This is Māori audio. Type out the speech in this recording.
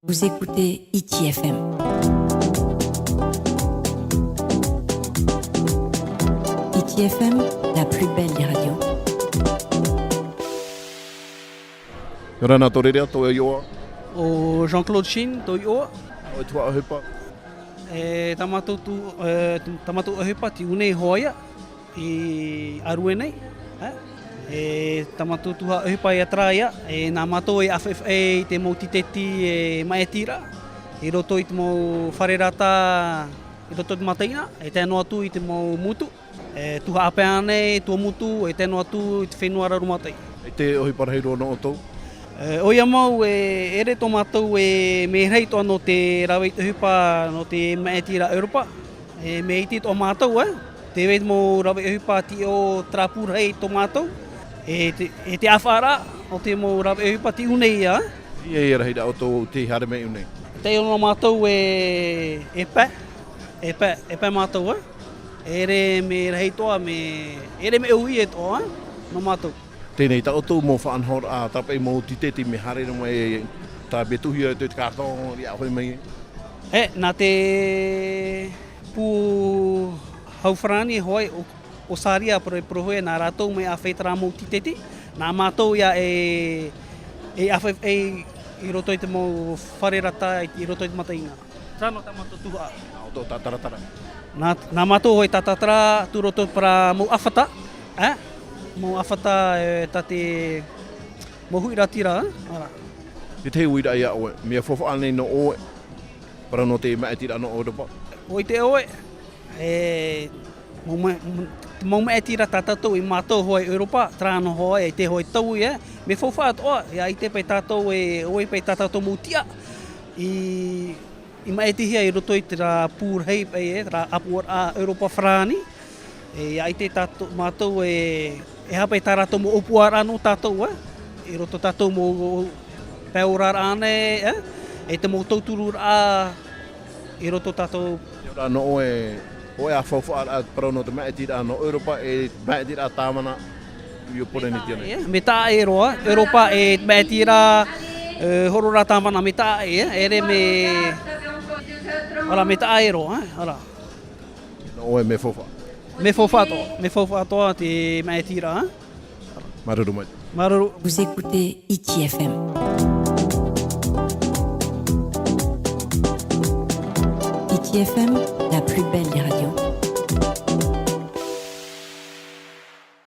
Vous écoutez ITFM. ITFM, la plus belle des radios. Rana torerea to e oa. O Jean-Claude Chin, to i oa. O tua hepa. Tamatu ahipa ti unei hoia i arue nei. Tamatu tuha ahipa i atraia. Nā mato e FFA te mau titeti e maetira. I roto i te mau wharerata i roto i te mataina. E tēno atu i te mau mutu. Tuha ape ane, tua mutu, e tēno atu i te whenua rarumatai. E te ohi parahiro no o tau. Oia mau ere tō mātou me rei tō no te raweit uhipa no te maetira Europa. Me iti tō mātou te weit mo raweit uhipa ti o trapurhei tō mātou. E te awhara o te mo raweit uhipa ti unei Ia ia rahi da o tau te hare mei unei. Te ono mātou e pē mātou Ere me rei toa ere me ui e toa no mātou. Tēnei ta o tau mō whaanhor a tapai mō titeti me hare no mai tā betuhia te kārtong ria hoi mai. Nā te pū hauwharani hoi o Sāria prohoe nā rātou me a whaitara mō titeti. Nā mātou ia e FFA i roto i te mō wharerata i roto i te matainga. Tāno tā mātou tuha. O tau tā taratara. Nā mātou hoi tātatara tu roto para mō awhata. Mō awhata tā te mō huiratira. Te te uira ia oe. Mea whawha anei no oe. Para no te maetira no Europa. Oi te oe. Mō maetira tātou i mātou hoi Europa. Trāno hoi e te hoi tau Me whawha atoa. Ia i te pei tātou oe pei tātou mūtia. I maetihia i roto i te rā pūrhei pei rā apuar a Europa whrani. Ia i te tātou mātou e hapei tā rātou mō opuar anō tātou I roto tātou mō pēorar ane e te mō tauturu rā I roto tātou. Ia rā no oe a whawha a para no te maetira no Europa e maetira tāmana i o pore ni tianei. Me tā e roa. Europa e maetira horo rā tāmana me tā ere me... Ora me tā e roa. No oe me whawha. Me whawha atoa te maetira. Maruru mai. Maruru. Vous écoutez ITFM. ITFM, la plus belle des radios.